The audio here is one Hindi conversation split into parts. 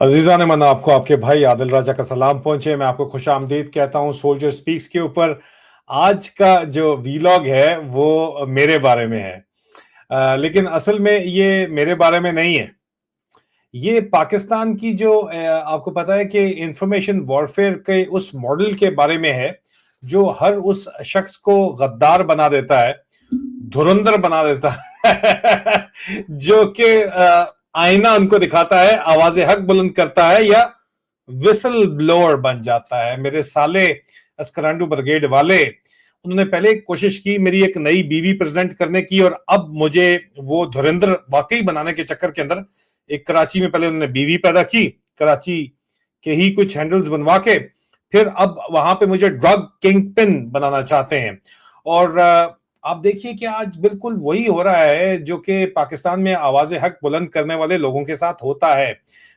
अजीज़ान मन, आपको आपके भाई आदिल राजा का सलाम पहुंचे। मैं आपको खुश आमदीद कहता हूं सोल्जर स्पीक्स के ऊपर। आज का जो वीलॉग है वो मेरे बारे में है। लेकिन असल में ये मेरे बारे में नहीं है। ये पाकिस्तान की जो आपको पता है कि इंफॉर्मेशन वॉरफेयर के उस मॉडल के बारे में है जो हर उस शख्स को गद्दार बना देता है, धुरंधर बना देता है जो कि आईना उनको दिखाता है, आवाज़ हक बुलंद करता है या विसल ब्लोअर बन जाता है। मेरे साले अस्करांडू ब्रिगेड वाले, उन्होंने पहले कोशिश की मेरी एक नई बीवी प्रेजेंट करने की, और अब मुझे वो धुरंधर वाकई बनाने के चक्कर के अंदर एक कराची में पहले उन्होंने बीवी पैदा की, कराची के ही कुछ हैंडल्स बनवा के, फिर अब वहां पे मुझे ड्रग किंग पिन बनाना चाहते हैं। और आप देखिए कि आज बिल्कुल वही हो रहा है जो कि पाकिस्तान में आवाज हक बुलंद करने वाले लोगों के साथ होता है।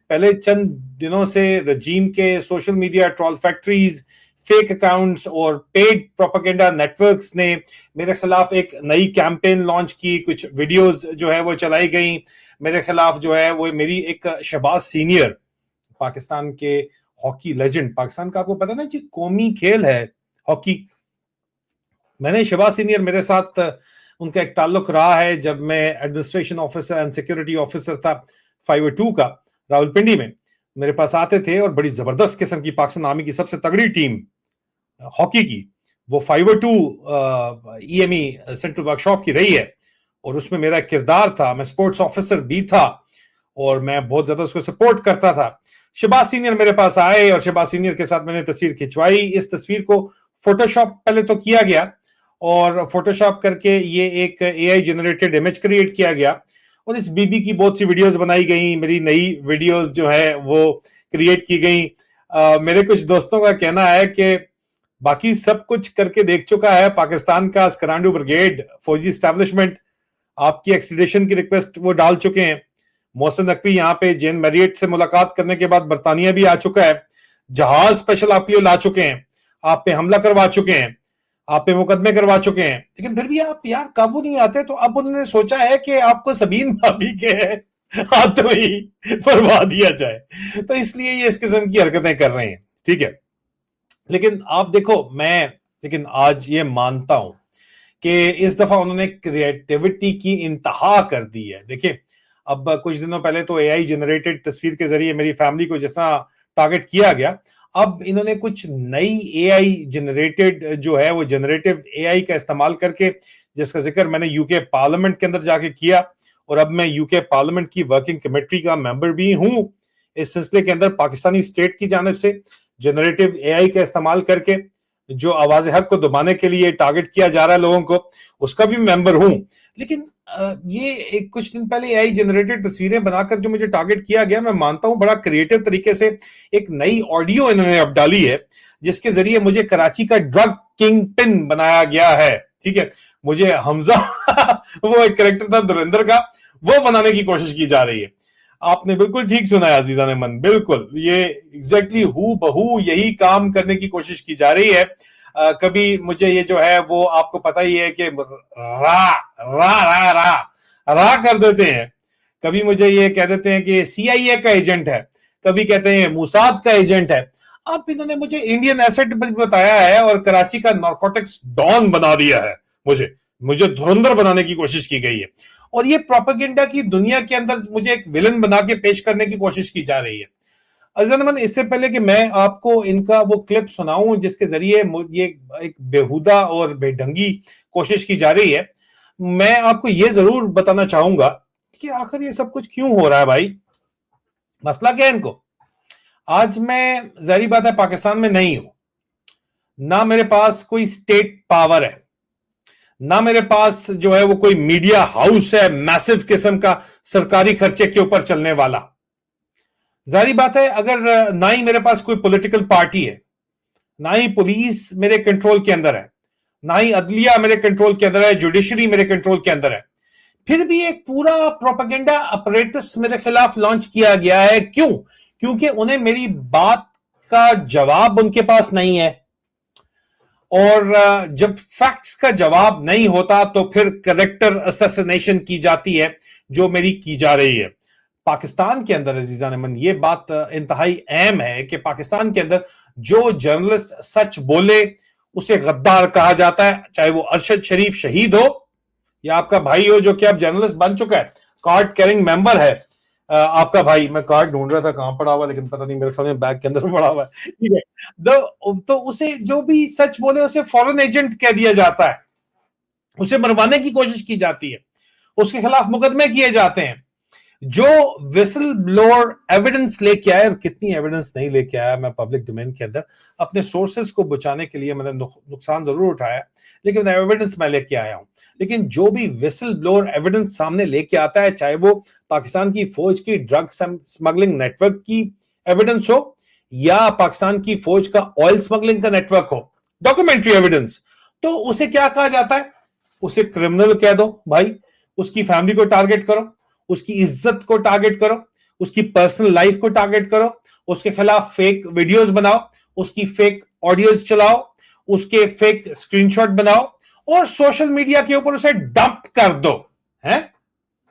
पहले चंद दिनों से रजीम के social media troll factories, fake accounts और पेड प्रोपेगेंडा नेटवर्क्स ने मेरे खिलाफ एक नई कैंपेन लॉन्च की, कुछ वीडियोस जो है वो चलाई गई मेरे खिलाफ। जो है वो मेरी एक शहबाज सीनियर, पाकिस्तान के हॉकी लेजेंड, पाकिस्तान का आपको पता ना जी कौमी खेल है हॉकी। मैंने शहबाज सीनियर, मेरे साथ उनका एक ताल्लुक रहा है जब मैं administration officer and security officer था 502 का, रावलपिंडी में। मेरे पास आते थे और बड़ी जबरदस्त किस्म की पाकिस्तान आर्मी की सबसे तगड़ी टीम हॉकी की वो 502 ईएमई सेंट्रल वर्कशॉप की रही है, और उसमें मेरा किरदार था। मैं स्पोर्ट्स ऑफिसर भी था और मैं बहुत ज्यादा उसको सपोर्ट करता था। शहबाज सीनियर मेरे पास आए और शहबाज सीनियर के साथ मैंने तस्वीर खिंचवाई। इस तस्वीर को फोटोशॉप पहले तो किया गया, और फोटोशॉप करके ये एक एआई जनरेटेड इमेज क्रिएट किया गया, और इस बीबी की बहुत सी वीडियोस बनाई गई, मेरी नई वीडियोस जो है वो क्रिएट की गई। मेरे कुछ दोस्तों का कहना है कि बाकी सब कुछ करके देख चुका है पाकिस्तान का अस्करांडू ब्रिगेड फौजी एस्टैब्लिशमेंट, आपकी एक्सट्रेडिशन की रिक्वेस्ट वो डाल चुके हैं। मोहसिन नकवी यहाँ पे जेन मैरियट से मुलाकात करने के बाद बरतानिया भी आ चुका है, जहाज स्पेशल आपके लिए ला चुके हैं, आप पे हमला करवा चुके हैं, आप पे मुकदमे करवा चुके हैं, लेकिन फिर भी आप यार काबू नहीं आते। तो अब उन्होंने सोचा है कि आपको सबीन भाभी के हाथों ही फरवा दिया जाए, तो इसलिए ये इस किस्म की हरकतें कर रहे हैं। ठीक है, लेकिन आप देखो, मैं लेकिन आज ये मानता हूं कि इस दफा उन्होंने क्रिएटिविटी की इंतहा कर दी है। देखिए, अब कुछ दिनों पहले तो एआई जनरेटेड तस्वीर के जरिए मेरी फैमिली को जैसा टारगेट किया गया, अब इन्होंने कुछ नई एआई जनरेटेड जो है वो जनरेटिव एआई का इस्तेमाल करके, जिसका जिक्र मैंने यूके पार्लियामेंट के अंदर जाके किया, और अब मैं यूके पार्लियामेंट की वर्किंग कमेटी का मेंबर भी हूं। इस सिलसिले के अंदर पाकिस्तानी स्टेट की जानिब से जनरेटिव एआई का इस्तेमाल करके जो आवाज हक को दबाने के लिए टारगेट किया जा रहा है लोगों को, उसका भी मेंबर हूं। लेकिन ये एक कुछ दिन पहले एआई जनरेटेड तस्वीरें बनाकर जो मुझे टारगेट किया गया, मैं मानता हूं बड़ा क्रिएटिव तरीके से एक नई ऑडियो इन्होंने अब डाली है, जिसके जरिए मुझे कराची का ड्रग किंग पिन बनाया गया है। ठीक है, मुझे हमजा वो एक कैरेक्टर था धुरंधर का, वो बनाने की कोशिश की जा रही है। आपने बिल्कुल ठीक सुना है अजीजा ने मन, बिल्कुल ये एग्जैक्टली हू बहू यही काम करने की कोशिश की जा रही है। कभी मुझे ये जो है वो आपको पता ही है कि रा रा रा रा रा कर देते हैं, कभी मुझे ये कह देते हैं कि सीआईए का एजेंट है, कभी कहते हैं मोसाद का एजेंट है। अब इन्होंने मुझे इंडियन एसेट बताया है और कराची का नारकोटिक्स डॉन बना दिया है। मुझे मुझे धुरंधर बनाने की कोशिश की गई है, और ये प्रोपेगेंडा की दुनिया के अंदर मुझे एक विलन बना के पेश करने की कोशिश की जा रही है। अजनमन, इससे पहले कि मैं आपको इनका वो क्लिप सुनाऊं जिसके जरिए ये एक बेहुदा और बेढंगी कोशिश की जा रही है, मैं आपको ये जरूर बताना चाहूंगा कि आखिर ये सब कुछ क्यों हो रहा है। भाई, मसला क्या है इनको? आज मैं जाहिर बात है पाकिस्तान में नहीं हूं, ना मेरे पास कोई स्टेट पावर है, ना मेरे पास जो है वो कोई मीडिया हाउस है मैसिव किस्म का सरकारी खर्चे के ऊपर चलने वाला। जाहिर बात है, अगर ना ही मेरे पास कोई पॉलिटिकल पार्टी है, ना ही पुलिस मेरे कंट्रोल के अंदर है, ना ही अदलिया मेरे कंट्रोल के अंदर है, जुडिशरी मेरे कंट्रोल के अंदर है, फिर भी एक पूरा प्रोपेगेंडा अपरेटस मेरे खिलाफ लॉन्च किया गया है। क्यों? क्योंकि उन्हें मेरी बात का जवाब उनके पास नहीं है, और जब फैक्ट्स का जवाब नहीं होता तो फिर करेक्टर असैसिनेशन की जाती है, जो मेरी की जा रही है। पाकिस्तान के अंदर अजीजान मन ये बात इंतहाई अहम है कि पाकिस्तान के अंदर जो जर्नलिस्ट सच बोले उसे गद्दार कहा जाता है, चाहे वो अरशद शरीफ शहीद हो या आपका भाई हो जो कि अब जर्नलिस्ट बन चुका है, कार्ड कैरिंग मेंबर है। आपका भाई, मैं कार्ड ढूंढ रहा था कहां पड़ा हुआ, लेकिन पता नहीं, मेरे ख्याल में बैग के अंदर पड़ा हुआ है, ठीक है। तो उसे जो भी सच बोले उसे फॉरेन एजेंट कह दिया जाता है, उसे मरवाने की कोशिश की जाती है, उसके खिलाफ मुकदमे किए जाते हैं। जो विसल ब्लोअर एविडेंस लेके आया, और कितनी एविडेंस नहीं लेके आया, मैं पब्लिक डोमेन के अंदर अपने सोर्सेस को बचाने के लिए मैंने नुकसान जरूर उठाया, लेकिन एविडेंस मैं लेके आया हूं। लेकिन जो भी विसल ब्लोअर एविडेंस सामने लेके आता है, चाहे वो पाकिस्तान की फौज की ड्रग स्मगलिंग नेटवर्क की एविडेंस हो या पाकिस्तान की फौज का ऑयल स्मगलिंग का नेटवर्क हो, डॉक्यूमेंट्री एविडेंस, तो उसे क्या कहा जाता है? उसे क्रिमिनल कह दो भाई, उसकी फैमिली को टारगेट करो, उसकी इज्जत को टारगेट करो, उसकी पर्सनल लाइफ को टारगेट करो, उसके खिलाफ फेक वीडियोस बनाओ, उसकी फेक ऑडियोज चलाओ, उसके फेक स्क्रीनशॉट बनाओ और सोशल मीडिया के ऊपर उसे डंप कर दो। है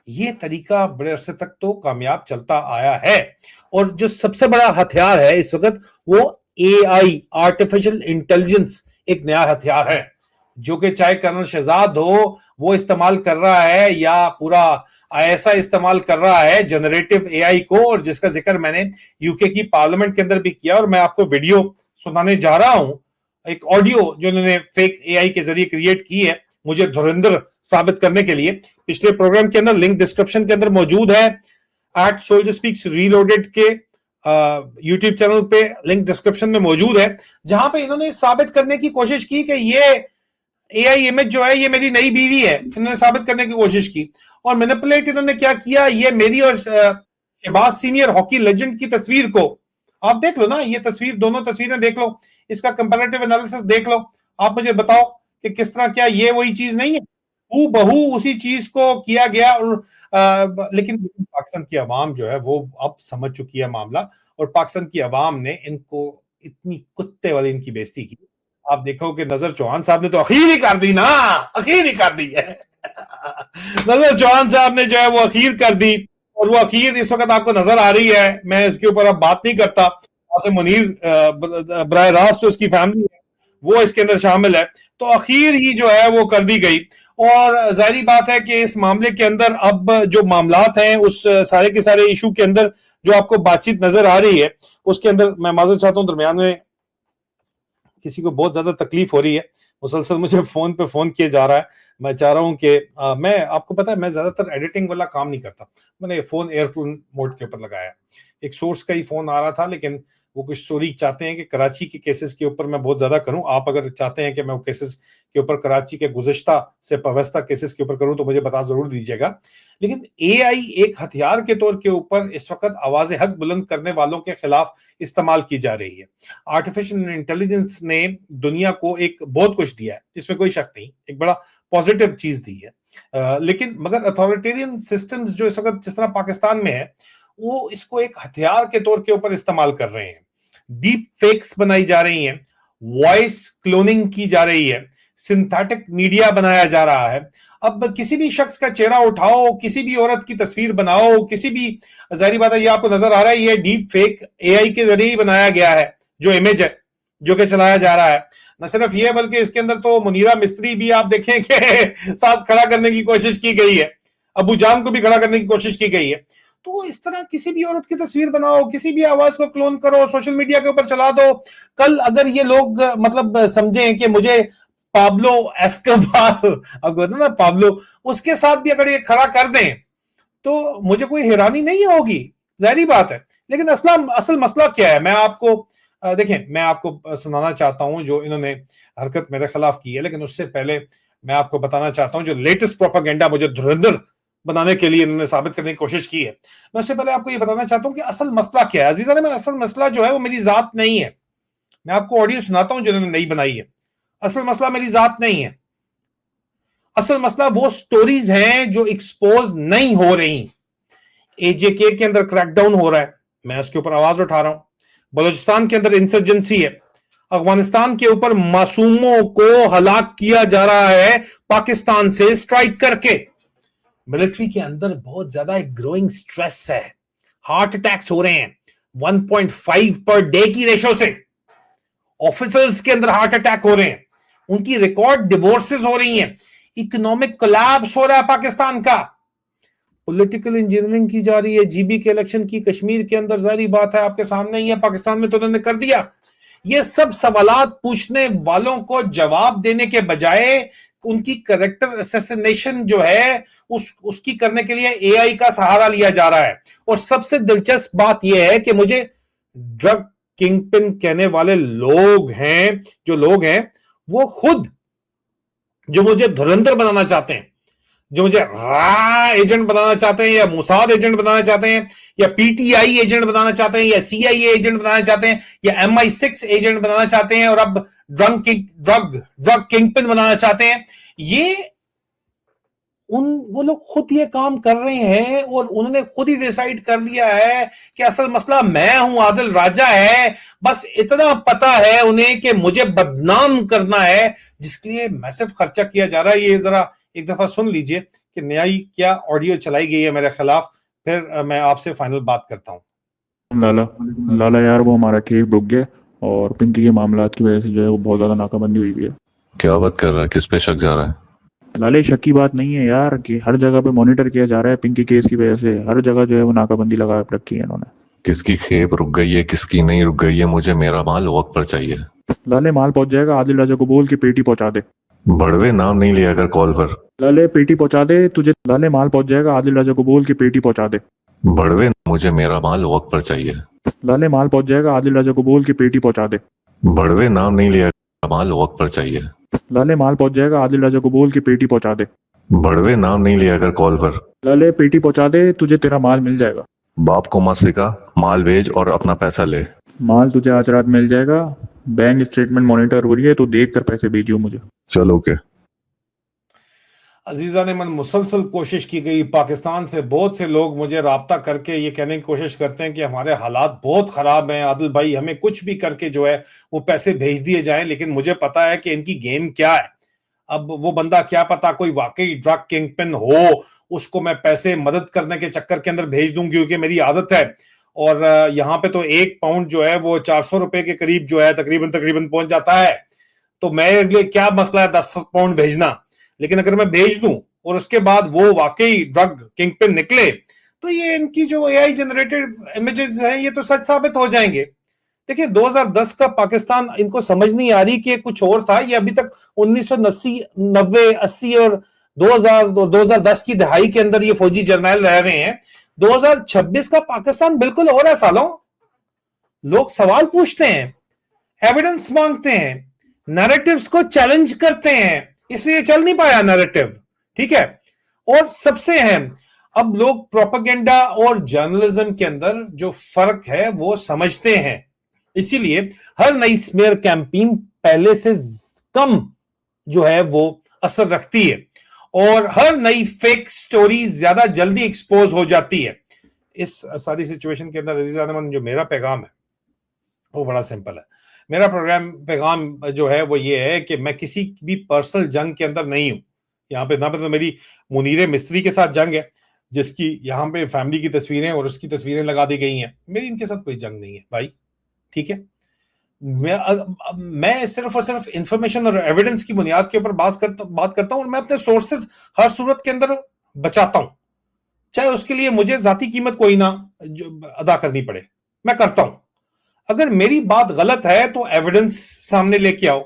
ये तरीका बड़े अरसे तक तो कामयाब चलता आया है। और जो सबसे बड़ा हथियार है इस वक्त, वो एआई, आर्टिफिशियल इंटेलिजेंस, एक नया हथियार है जो कि चाहे कर्नल शहजाद हो वो इस्तेमाल कर रहा है या पूरा ऐसा इस्तेमाल कर रहा है जनरेटिव एआई को, और जिसका जिक्र मैंने यूके की पार्लियामेंट के अंदर भी किया। और मैं आपको वीडियो सुनाने जा रहा हूं, एक ऑडियो जो उन्होंने फेक एआई के जरिए क्रिएट की है मुझे धुरंधर साबित करने के लिए। पिछले प्रोग्राम के अंदर लिंक डिस्क्रिप्शन के अंदर मौजूद है, @SoldierSpeaks के यूट्यूब चैनल पे लिंक डिस्क्रिप्शन में मौजूद है, जहां पे इन्होंने साबित करने की कोशिश की कि ये एआई इमेज जो है ये मेरी नई बीवी है, इन्होंने साबित करने की कोशिश की। और मैनिपुलेट इन्होंने क्या किया, ये मेरी और शहबाज सीनियर हॉकी लेजेंड की तस्वीर को आप देख लो ना, ये तस्वीर, दोनों तस्वीरें देख लो, इसका कंपैरेटिव एनालिसिस देख लो, आप मुझे बताओ कि किस तरह, क्या ये वही चीज नहीं है? हूबहू उसी चीज को किया गया। और लेकिन पाकिस्तान की आवाम जो है वो अब समझ चुकी है मामला, और पाकिस्तान की आवाम ने इनको इतनी कुत्ते वाली इनकी बेइज्जती की। आप देखो कि नजर चौहान साहब ने तो अखीर ही कर दी ना, अखीर ही कर दी है। नजर चौहान साहब ने जो है वो अखीर कर दी, और वो अखीर इस वक्त आपको नजर आ रही है। मैं इसके ऊपर अब बात नहीं करता, आसिम मुनीर बराह रास्त उसकी फैमिली है वो इसके अंदर शामिल है, तो अखीर ही जो है वो कर दी गई। और जाहिर बात है कि इस मामले के अंदर अब जो मामलात हैं उस सारे के सारे इशू के अंदर जो आपको बातचीत नजर आ रही है उसके अंदर मैं माजूद चाहता हूं, दरमियान में किसी को बहुत ज्यादा तकलीफ हो रही है, मुसलसल मुझे फोन पे फोन किया जा रहा है। मैं चाह रहा हूं कि मैं, आपको पता है मैं ज्यादातर एडिटिंग वाला काम नहीं करता, मैंने फोन एयरप्लेन मोड के ऊपर लगाया। एक सोर्स का ही फोन आ रहा था, लेकिन वो कुछ स्टोरी चाहते हैं कि कराची के केसेस के ऊपर मैं बहुत ज्यादा करूं। आप अगर चाहते हैं कि मैं वो केसेस के ऊपर, कराची के गुज़श्ता से पवस्ता केसेस के ऊपर करूं, तो मुझे बता जरूर दीजिएगा। लेकिन एआई एक हथियार के तौर के ऊपर इस वक्त आवाज हक बुलंद करने वालों के खिलाफ इस्तेमाल की जा रही है। आर्टिफिशियल इंटेलिजेंस ने दुनिया को एक बहुत कुछ दिया है, इसमें कोई शक नहीं, एक बड़ा पॉजिटिव चीज दी है। लेकिन मगर अथॉरिटेरियन सिस्टम्स जो इस वक्त जिस तरह पाकिस्तान में है, वो इसको एक हथियार के तौर के ऊपर इस्तेमाल कर रहे हैं। डीप फेक्स बनाई जा रही हैं, वॉइस क्लोनिंग की जा रही है, सिंथेटिक मीडिया बनाया जा रहा है। अब किसी भी शख्स का चेहरा उठाओ, किसी भी औरत की तस्वीर बनाओ, किसी भी, जाहिर बात है ये आपको नजर आ रहा है, ये डीप फेक एआई के जरिए ही बनाया गया है जो इमेज है जो कि चलाया जा रहा है। न सिर्फ ये बल्कि इसके अंदर तो मुनीरा मिस्त्री भी आप देखें कि साथ खड़ा करने की कोशिश की गई है, अबू जान को भी खड़ा करने की कोशिश की गई है। तो इस तरह किसी भी औरत की तस्वीर बनाओ, किसी भी आवाज को क्लोन करो, सोशल मीडिया के ऊपर चला दो। कल अगर ये लोग मतलब समझें कि मुझे पाब्लो एस्कोबार, अब ना पाब्लो, उसके साथ भी अगर ये खड़ा कर दें तो मुझे कोई हैरानी नहीं होगी, जाहिर बात है। लेकिन असल मसला क्या है, मैं आपको देखें, मैं आपको सुनाना चाहता हूं जो इन्होंने हरकत मेरे खिलाफ की है, लेकिन उससे पहले मैं आपको बताना चाहता हूं जो लेटेस्ट प्रोपेगेंडा मुझे धुरंधर बनाने के लिए इन्होंने साबित करने की कोशिश की है। मैं उससे पहले आपको ये बताना चाहता हूं कि असल मसला क्या है। अजीजा ने, असल मसला जो है वो मेरी जात नहीं है। मैं आपको ऑडियो सुनाता हूं जो इन्होंने नई बनाई है। असल मसला मेरी जात नहीं है, असल मसला वो स्टोरीज हैं जो एक्सपोज नहीं हो रही। एजेके के अंदर क्रैकडाउन हो रहा है, मैं उसके ऊपर आवाज उठा रहा हूं। बलूचिस्तान के अंदर इंसर्जेंसी है, अफगानिस्तान के ऊपर मासूमों को हलाक किया जा रहा है पाकिस्तान से स्ट्राइक करके। मिलिट्री के अंदर बहुत ज्यादा एक ग्रोइंग स्ट्रेस है, हार्ट अटैक्स हो रहे हैं 1.5 पर डे की रेशो से, ऑफिसर्स के अंदर हार्ट अटैक हो रहे हैं, उनकी रिकॉर्ड डिवोर्सेस हो रही हैं, इकोनॉमिक कोलैप्स हो रहा है पाकिस्तान का, पॉलिटिकल इंजीनियरिंग की जा रही है जीबी के इलेक्शन की कश्मीर के अंदर, जारी बात है आपके सामने ही है, पाकिस्तान में तो उन्होंने कर दिया। ये सब सवालात पूछने वालों को जवाब देने के बजाय उनकी करेक्टर असैसिनेशन जो है उसकी करने के लिए एआई का सहारा लिया जा रहा है। और सबसे दिलचस्प बात यह है कि मुझे ड्रग किंगपिन कहने वाले लोग हैं, जो लोग हैं वो खुद जो मुझे धुरंधर बनाना चाहते हैं, जो मुझे एजेंट बनाना चाहते हैं, या मुसाद एजेंट बनाना चाहते हैं, या पीटीआई एजेंट बनाना चाहते हैं, या सीआईए एजेंट बनाना चाहते हैं, या MI6 एजेंट बनाना चाहते हैं, और अब ड्रग किंगपिन बनाना चाहते हैं, ये वो लोग खुद ये काम कर रहे हैं और उन्होंने खुद ही डिसाइड कर लिया है कि असल मसला मैं हूं, आदिल राजा है, बस इतना पता है उन्हें कि मुझे बदनाम करना है, जिसके लिए मैसिव खर्चा किया जा रहा है। ये जरा एक दफा सुन लीजिए कि नई क्या ऑडियो चलाई गई है मेरे खिलाफ, फिर मैं आपसे फाइनल बात करता हूं। लाला यार वो हमारा केस रुक गया और पिंकी के मामलात की वजह से जो है वो बहुत ज्यादा नाकाबंदी हुई है। क्या बात कर रहा है, किस पे शक जा रहा है? लाले शक की बात नहीं है यार कि हर जगह पे मॉनिटर किया जा रहा है पिंकी केस की वजह से, हर जगह जो है वो नाकाबंदी लगा रखी है इन्होंने। किसकी खेप रुक गई है, किसकी नहीं रुक गई है, मुझे मेरा माल वक्त पर चाहिए। लाले माल पहुंच जाएगा, आदिल राजा को बोल के पेटी पहुंचा दे। बड़वे नाम नहीं लिया कर कॉल पर। लाले पेटी पहुंचा दे तुझे, लाले माल पहुंच जाएगा, आदिल राजा को बोल के पेटी पहुंचा दे। बड़वे मुझे मेरा माल वक्त पर चाहिए। लाले माल पहुंच जाएगा, आदिल राजा को बोल के पेटी पहुंचा दे। बड़वे नाम नहीं लिया, माल वक्त पर चाहिए। लाले माल पहुंच जाएगा, आदिल राजा को बोल के पेटी पहुंचा दे। बड़वे नाम नहीं लिया कर कॉल पर। लाले पेटी पहुंचा दे तुझे तेरा माल मिल जाएगा। बाप को मत सिखा, माल भेज और अपना पैसा ले। माल तुझे आज रात मिल जाएगा, बैंक स्टेटमेंट मॉनिटर हो रही है तो देख कर पैसे भेजियो मुझे। चलो के अजीजा ने मन मुसलसल कोशिश की गई, पाकिस्तान से बहुत से लोग मुझे राब्ता करके ये कहने की कोशिश करते हैं कि हमारे हालात बहुत खराब हैं आदिल भाई, हमें कुछ भी करके जो है वो पैसे भेज दिए जाएं, लेकिन मुझे पता है कि इनकी गेम क्या है। अब वो बंदा क्या पता कोई वाकई ड्रग किंगपिन हो, उसको मैं पैसे मदद करने के चक्कर के अंदर भेज दूं, क्योंकि मेरी आदत है। और यहाँ पे तो 1 पाउंड जो है वो 400 रुपए के करीब जो है तकरीबन पहुंच जाता है, तो मेरे लिए क्या मसला है 10 पाउंड भेजना। लेकिन अगर मैं भेज दूं और उसके बाद वो वाकई ड्रग किंगपिन निकले, तो ये इनकी जो एआई जनरेटेड इमेजेस हैं ये तो सच साबित हो जाएंगे। देखिए 2010 का पाकिस्तान इनको समझ नहीं आ रही कि कुछ और था, ये अभी तक 1980 90 80 और 2010 की दहाई के अंदर ये फौजी जर्नल रह रहे हैं। 2026 का पाकिस्तान बिल्कुल और है सालों। लोग सवाल पूछते हैं, एविडेंस मांगते हैं, नैरेटिव्स को चैलेंज करते हैं, इसलिए चल नहीं पाया नैरेटिव, ठीक है। और सबसे अहम, अब लोग प्रोपेगेंडा और जर्नलिज्म के अंदर जो फर्क है वो समझते हैं, इसीलिए हर नई स्मेयर कैंपेन पहले से कम जो है वो असर रखती है और हर नई फेक स्टोरी ज्यादा जल्दी एक्सपोज हो जाती है। इस सारी सिचुएशन के अंदर अजीजा नमन जो मेरा पैगाम है वो बड़ा सिंपल है। मेरा पैगाम जो है वो ये है कि मैं किसी भी पर्सनल जंग के अंदर नहीं हूं। यहाँ पे ना तो मेरी मुनीरे मिस्त्री के साथ जंग है, जिसकी यहाँ पे फैमिली की तस्वीरें और उसकी तस्वीरें लगा दी गई हैं। मेरी इनके साथ कोई जंग नहीं है भाई, ठीक है। मैं सिर्फ और सिर्फ इंफॉर्मेशन और एविडेंस की बुनियाद के ऊपर बात करता हूं और मैं अपने सोर्सेज हर सूरत के अंदर बचाता हूं, चाहे उसके लिए मुझे जाती कीमत कोई ना अदा करनी पड़े, मैं करता हूं। अगर मेरी बात गलत है तो एविडेंस सामने लेके आओ,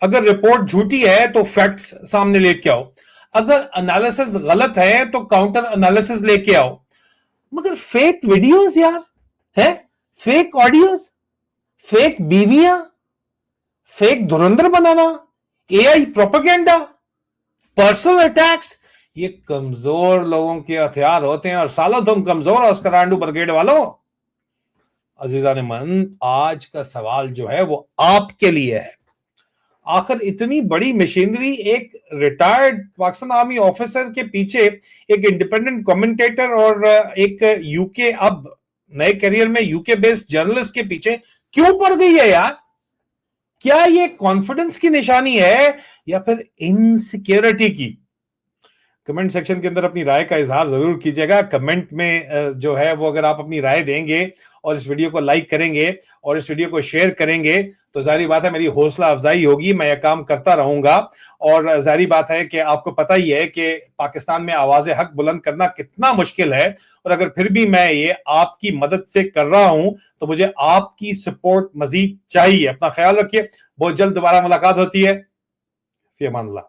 अगर रिपोर्ट झूठी है तो फैक्ट्स सामने लेके आओ, अगर एनालिसिस गलत है तो काउंटर एनालिसिस लेके आओ। मगर फेक वीडियोस यार है, फेक ऑडियोस, फेक बीवियां, फेक धुरंधर बनाना, एआई प्रोपेगेंडा, पर्सनल अटैक्स, ये कमजोर लोगों के हथियार होते हैं। और सालों तुम कमजोर ऑस्करांडू ब्रिगेड वालों। अजीजा ने मन, आज का सवाल जो है वो आपके लिए है। आखिर इतनी बड़ी मशीनरी, एक रिटायर्ड पाकिस्तान आर्मी ऑफिसर के पीछे एक इंडिपेंडेंट कमेंटेटर और एक यूके, अब नए करियर में यूके बेस्ड जर्नलिस्ट के पीछे क्यों पड़ गई है यार? क्या ये कॉन्फिडेंस की निशानी है या फिर इनसिक्योरिटी की? कमेंट सेक्शन के अंदर अपनी राय का इजहार जरूर कीजिएगा। कमेंट में जो है वो अगर आप अपनी राय देंगे और इस वीडियो को लाइक करेंगे और इस वीडियो को शेयर करेंगे तो जाहिर बात है मेरी हौसला अफजाई होगी, मैं यह काम करता रहूंगा। और जाहिर बात है कि आपको पता ही है कि पाकिस्तान में आवाज़े हक बुलंद करना कितना मुश्किल है, और अगर फिर भी मैं ये आपकी मदद से कर रहा हूं तो मुझे आपकी सपोर्ट मजीद चाहिए। अपना ख्याल रखिए, बहुत जल्द दोबारा मुलाकात होती है। फी अमान अल्लाह।